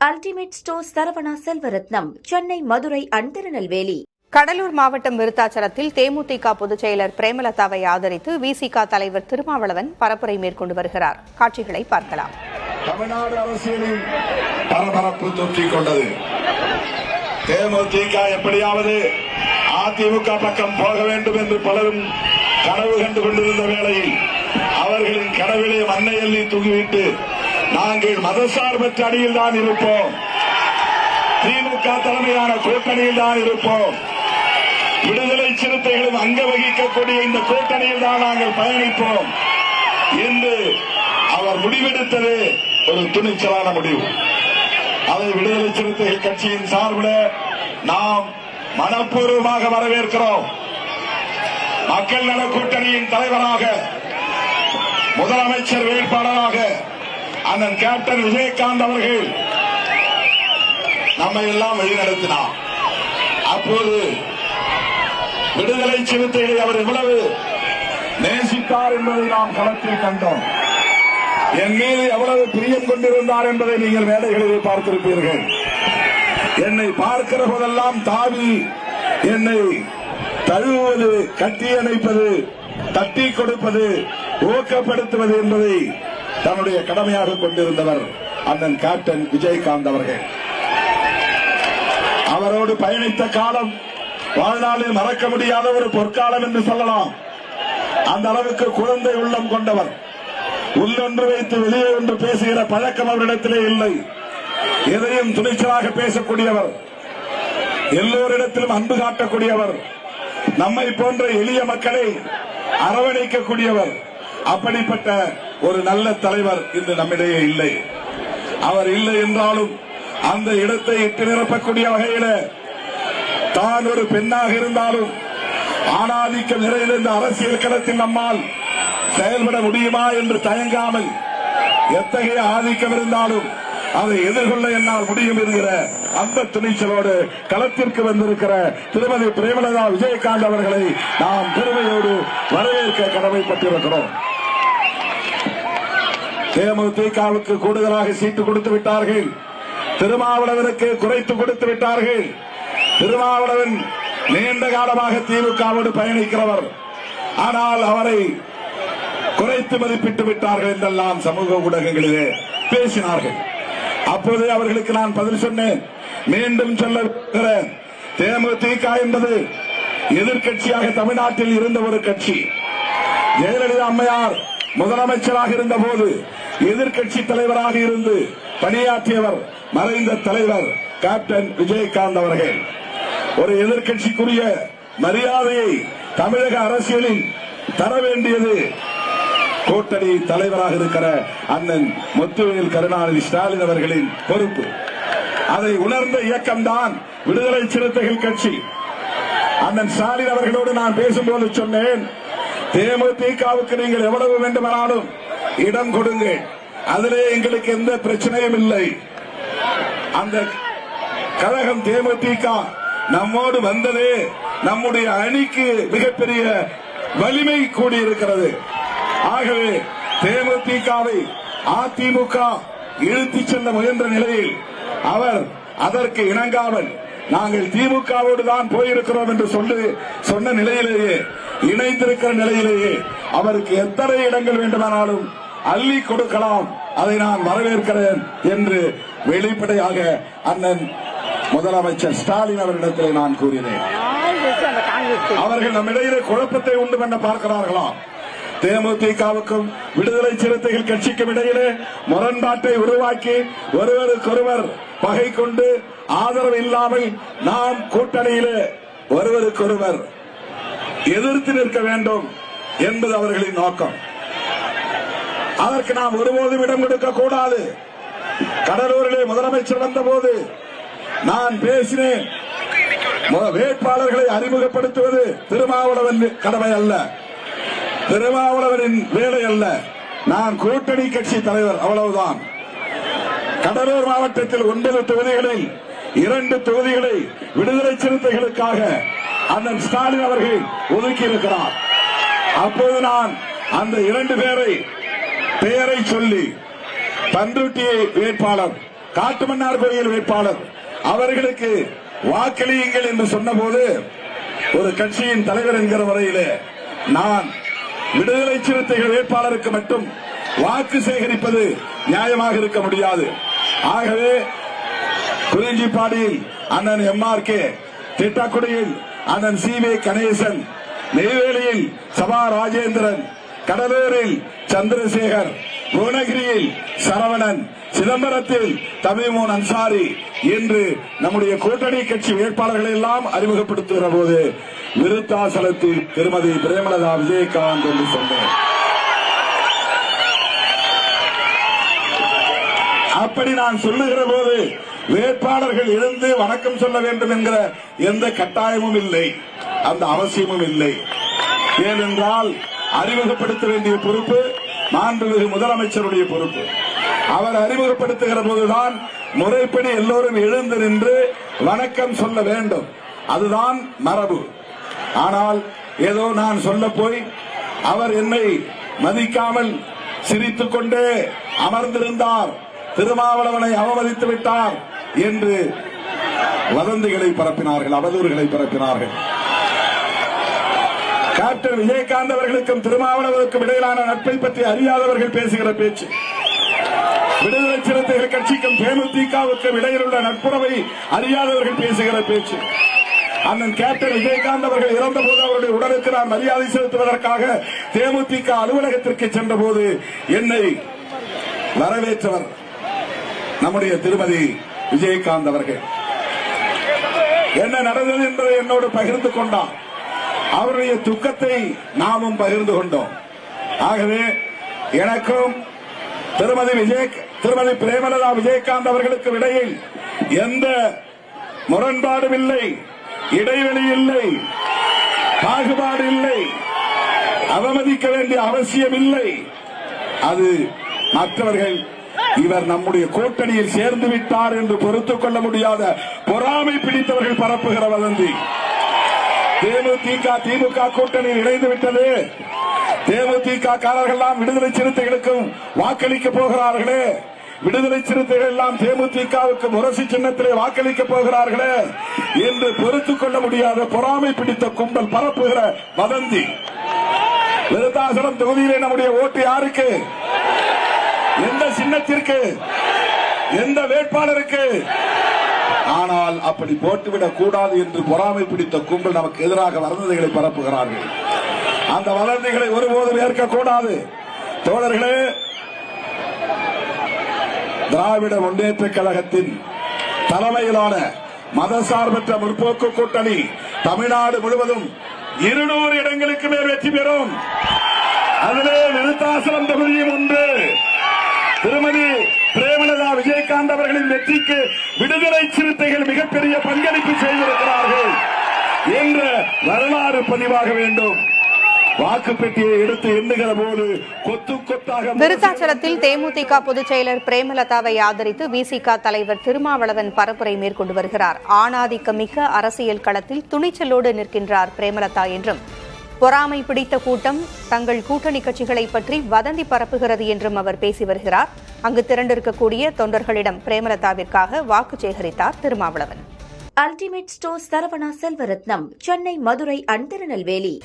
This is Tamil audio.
Ultimate stores Saravana Selvarathnam, Chennai, Madurai and Tirunelveli. Cuddalore மாவட்டம் விருத்தாச்சலத்தில் தேமுதிக பொதுச் செயலர் பிரேமலதாவை ஆதரித்து விசிக தலைவர் திருமாவளவன் பரப்புரை மேற்கொண்டு வருகிறார். காட்சிகளை பார்க்கலாம். தமிழ்நாடு அரசியலில் பரபரப்பு தொற்றிக் கொண்டது. தேமுதிக எப்படியாவது அதிமுக பக்கம் போக வேண்டும் என்று பலரும் கனவு கண்டு கொண்டிருந்த வேளையில் அவர்களின் கனவிலே மண்ணை அள்ளி தூங்கிவிட்டு நாங்கள் மதசார்பற்ற அணியில் தான் இருப்போம், திமுக தலைமையான கூட்டணியில் தான் இருப்போம், விடுதலை சிறுத்தைகளும் அங்க வகிக்கக்கூடிய இந்த கூட்டணியில் தான் நாங்கள் பயணிப்போம் என்று அவர் முடிவெடுத்தது ஒரு துணிச்சலான முடிவு. அதை விடுதலை சிறுத்தைகள் கட்சியின் சார்பில் நாம் மனப்பூர்வமாக வரவேற்கிறோம். மக்கள் நல கூட்டணியின் தலைவராக, முதலமைச்சர் வேட்பாளராக அண்ணன் கேப்டன் விஜயகாந்த் அவர்கள் நம்மை எல்லாம் வழிநடத்தினார். அப்போது விடுதலை சிறுத்தைகளை அவர் எவ்வளவு நேசித்தார் என்பதை நாம் களத்தில் கண்டோம். என் மீது எவ்வளவு பிரியம் கொண்டிருந்தார் என்பதை நீங்கள் மேடைகளில் பார்த்திருப்பீர்கள். என்னை பார்க்கிற போதெல்லாம் தாவி என்னை தழுவுவது, கட்டியணைப்பது, தட்டி கொடுப்பது, ஊக்கப்படுத்துவது என்பதை தன்னுடைய கடமையாக கொண்டிருந்தவர் அண்ணன் கேப்டன் விஜயகாந்த் அவர்கள். அவரோடு பயணித்த காலம் வாழ்நாளில் மறக்க முடியாத ஒரு பொற்காலம் என்று சொல்லலாம். அந்த அளவுக்கு குழந்தை உள்ளம் கொண்டவர். உள்ளொன்று வைத்து வெளியே ஒன்று பேசுகிற பழக்கம் அவரிடத்திலே இல்லை. எதையும் துணிச்சலாக பேசக்கூடியவர், எல்லோரிடத்திலும் அன்பு காட்டக்கூடியவர், நம்மை போன்ற எளிய மக்களை அரவணைக்கக்கூடியவர். அப்படிப்பட்ட ஒரு நல்ல தலைவர் இன்று நம்மிடையே இல்லை. அவர் இல்லை என்றாலும் அந்த இடத்தை இட்டு நிரப்பக்கூடிய வகையில் தான் ஒரு பெண்ணாக இருந்தாலும் ஆணாதிக்கம் நிறைந்த இந்த அரசியல் களத்தில் நம்மால் செயல்பட முடியுமா என்று தயங்காமல், எத்தகைய ஆதிக்கம் இருந்தாலும் அதை எதிர்கொள்ள என்னால் முடியும் என்கிற அந்த துணிச்சலோடு களத்திற்கு வந்திருக்கிற திருமதி பிரேமலதா விஜயகாந்த் அவர்களை நாம் பெருமையோடு வரவேற்க கடமைப்பட்டிருக்கிறோம். தேமுதிகவுக்கு கூடுதலாக சீட்டு கொடுத்து விட்டார்கள். திருமாவளவனுக்கு குறைத்து கொடுத்து விட்டார்கள். திருமாவளவன் நீண்ட காலமாக திமுகவோடு பயணிக்கிறவர். ஆனால் அவரை குறைத்து மதிப்பிட்டு விட்டார்கள் என்றெல்லாம் சமூக ஊடகங்களிலே பேசினார்கள். அப்போதே அவர்களுக்கு நான் பதில் சொன்னேன். மீண்டும் சொல்ல, தேமுதிக என்பது எதிர்கட்சியாக தமிழ்நாட்டில் இருந்த ஒரு கட்சி. ஜெயலலிதா அம்மையார் முதலமைச்சராக இருந்த போது எதிர்கட்சி தலைவராக இருந்து பணியாற்றியவர் மறைந்த தலைவர் கேப்டன் விஜயகாந்த் அவர்கள். ஒரு எதிர்கட்சிக்குரிய மரியாதையை தமிழக அரசியலில் தர வேண்டியது கூட்டணி தலைவராக இருக்கிற அண்ணன் முத்துவேல் கருணாநிதி ஸ்டாலின் அவர்களின் பொறுப்பு. அதை உணர்ந்த இயக்கம்தான் விடுதலை சிறுத்தைகள் கட்சி. அண்ணன் ஸ்டாலின் அவர்களோடு நான் பேசும்போது சொன்னேன், தேமுதிகவுக்கு நீங்கள் எவ்வளவு வேண்டுமானாலும் இடம் கொடுங்கள், அதிலே எங்களுக்கு எந்த பிரச்சனையும் இல்லை. அந்த கழகம் தேமுதிக நம்மோடு வந்ததே நம்முடைய அணிக்கு மிகப்பெரிய வலிமை கூடியிருக்கிறது. ஆகவே தேமுதிகவை அதிமுக இழுத்துச் செல்ல முயன்ற நிலையில் அவர் அதற்கு இணங்காமல் நாங்கள் திமுகவோடு தான் போயிருக்கிறோம் என்று சொன்ன நிலையிலேயே, இணைந்திருக்கிற நிலையிலேயே அவருக்கு எத்தனை இடங்கள் வேண்டுமானாலும் அள்ளி கொடுக்கலாம், அதை நான் வரவேற்கிறேன் என்று வெளிப்படையாக அண்ணன் முதலமைச்சர் ஸ்டாலின் அவரிடத்தில் நான் கூறினேன். அவர்கள் நம்மிடையிலே குழப்பத்தை உண்டு பண்ண பார்க்கிறார்களாம். தேமுதிகவுக்கும் விடுதலை சிறுத்தைகள் கட்சிக்கும் இடையிலே முரண்பாட்டை உருவாக்கி ஒருவருக்கொருவர் பகை கொண்டு ஆதரவு இல்லாமல் நாம் கூட்டணியிலே ஒருவருக்கொருவர் எதிர்த்து நிற்க வேண்டும் என்பது அவர்களின் நோக்கம். அதற்கு நாம் ஒருபோதும் இடம் கொடுக்க கூடாது. கடலூரிலே முதலமைச்சர் வந்தபோது நான் பேசினேன், வேட்பாளர்களை அறிமுகப்படுத்துவது திருமாவளவன் கடமை அல்ல, திருமாவளவனின் வேலை அல்ல. நான் கூட்டணி கட்சி தலைவர், அவ்வளவுதான். கடலூர் மாவட்டத்தில் 9 தொகுதிகளில் 2 தொகுதிகளை விடுதலை சிறுத்தைகளுக்காக அண்ணன் ஸ்டாலின் அவர்கள் ஒதுக்கி இருக்கிறார். அப்போது நான் அந்த 2 பேரை பெயரை சொல்லி, பன்ருட்டி வேட்பாளர் காட்டுமன்னார் கோயில் வேட்பாளர் அவர்களுக்கு வாக்களியுங்கள் என்று சொன்னபோது ஒரு கட்சியின் தலைவர் என்கிற வரையிலே நான் விடுதலை சிறுத்தைகள் வேட்பாளருக்கு மட்டும் வாக்கு சேகரிப்பது நியாயமாக இருக்க முடியாது. ஆகவே குறிஞ்சிப்பாடியில் அண்ணன் MRK, திட்டக்குடியில் அண்ணன் CV கணேசன், நெய்வேலியில் சபா ராஜேந்திரன், கடலூரில் சந்திரசேகர், புவனகிரியில் சரவணன், சிதம்பரத்தில் தமிமூன் அன்சாரி என்று நம்முடைய கூட்டணி கட்சி வேட்பாளர்களை எல்லாம் அறிமுகப்படுத்துகிற போது விருத்தாசலத்தில் திருமதி பிரேமலதா விஜயகாந்த் என்று சொன்னேன். அப்படி நான் சொல்லுகிற போது வேட்பாளர்கள் எழுந்து வணக்கம் சொல்ல வேண்டும் என்கிற எந்த கட்டாயமும் இல்லை, அந்த அவசியமும் இல்லை. ஏனென்றால் அறிமுகப்படுத்த வேண்டிய பொறுப்பு மாண்புமிகு முதலமைச்சருடைய பொறுப்பு. அவர் அறிமுகப்படுத்துகிற போதுதான் முறைப்படி எல்லோரும் எழுந்து நின்று வணக்கம் சொல்ல வேண்டும். அதுதான் மரபு. ஆனால் ஏதோ நான் சொல்ல போய் அவர் என்னை மதிக்காமல் சிரித்துக் கொண்டே அமர்ந்திருந்தார், திருமாவளவனை அவமதித்து விட்டார் என்று வதந்திகளை பரப்பினார்கள், அவதூறுகளை பரப்பினார்கள். கேப்டன் விஜயகாந்த் அவர்களுக்கும் திருமாவளவனுக்கும் இடையிலான நட்பை பற்றி அறியாதவர்கள் பேசுகிற பேச்சு. விடுதலை சிறுத்தைகள் கட்சிக்கும் தேமுதிகவுக்கும் இடையில் உள்ள நட்புறவை அறியாதவர்கள் பேசுகிற பேச்சு. அண்ணன் கேப்டன் விஜயகாந்த் அவர்கள் இறந்தபோது அவருடைய உடலுக்கு நான் மரியாதை செலுத்துவதற்காக தேமுதிக அலுவலகத்திற்கு சென்றபோது என்னை வரவேற்றவர் நம்முடைய திருமதி விஜயகாந்த் அவர்கள். என்ன நடந்தது என்பதை என்னோடு பகிர்ந்து கொண்டார். அவருடைய துக்கத்தை நாமும் பகிர்ந்து கொண்டோம். ஆகவே எனக்கும் திருமதி பிரேமலதா விஜயகாந்த் அவர்களுக்கு இடையில் எந்த முரண்பாடும் இல்லை, இடைவெளி இல்லை, பாகுபாடு இல்லை, அவமதிக்க வேண்டிய அவசியம் இல்லை. அது மற்றவர்கள் இவர் நம்முடைய கூட்டணியில் சேர்ந்து விட்டார் என்று பொறுத்துக் கொள்ள முடியாத பொறாமை பிடித்தவர்கள் பரப்புகிற வதந்தி. தேமுதிக திமுக கூட்டணியில் இணைந்து விட்டது, தேமுதிக காரர்கள் எல்லாம் விடுதலை சிறுத்தைகளுக்கும் வாக்களிக்க போகிறார்களே, விடுதலை சிறுத்தைகள் எல்லாம் தேமுதிகவுக்கு முரசு சின்னத்திலே வாக்களிக்க போகிறார்களே என்று பொறுத்துக் கொள்ள முடியாத பொறாமை பிடித்த கும்பல் பரப்புகிற வதந்தி. விருத்தாசலம் தொகுதியிலே நம்முடைய ஓட்டு யாருக்கு, எந்த சின்னத்திற்கு, எந்த வேட்பாளருக்கு? ஆனால் அப்படி போட்டுவிடக் கூடாது என்று பொறாமை பிடித்த கும்பல் நமக்கு எதிராக வதந்திகளை பரப்புகிறார்கள். அந்த வதந்திகளை ஒருபோதும் ஏற்கக்கூடாது. தோழர்களே, திராவிட முன்னேற்ற கழகத்தின் தலைமையிலான மதசார்பற்ற முற்போக்கு கூட்டணி தமிழ்நாடு முழுவதும் 200 இடங்களுக்கு மேல் வெற்றி பெறும். அதிலே விருத்தாசலம் தொகுதியும் ஒன்று. திருமதி பிரேமலதா விஜயகாந்த் அவர்களின் வெற்றிக்கு விடுதலை சிறுத்தைகள் மிகப்பெரிய பங்களிப்பு செய்திருக்கிறார்கள் என்ற வரலாறு பதிவாக வேண்டும். வாக்குப்பெட்டியை எடுத்து எண்ணுகிற போது கொத்து கொத்தாக விருத்தாச்சலத்தில் தேமுதிக பொதுச் செயலர் பிரேமலதாவை ஆதரித்து விசிக தலைவர் திருமாவளவன் பரப்புரை மேற்கொண்டு வருகிறார். ஆணாதிக்க மிக்க அரசியல் களத்தில் துணிச்சலோடு நிற்கின்றார் பிரேமலதா என்றும், பொறாமை பிடித்த கூட்டம் தங்கள் கூட்டணி கட்சிகளை பற்றி வதந்தி பரப்புகிறது என்றும் அவர் பேசி வருகிறார். அங்கு திரண்டிருக்கக்கூடிய தொண்டர்களிடம் பிரேமலதாவிற்காக வாக்கு சேகரித்தார் திருமாவளவன். Ultimate store Saravana Selvarathnam, Chennai, Madurai, Tirunelveli.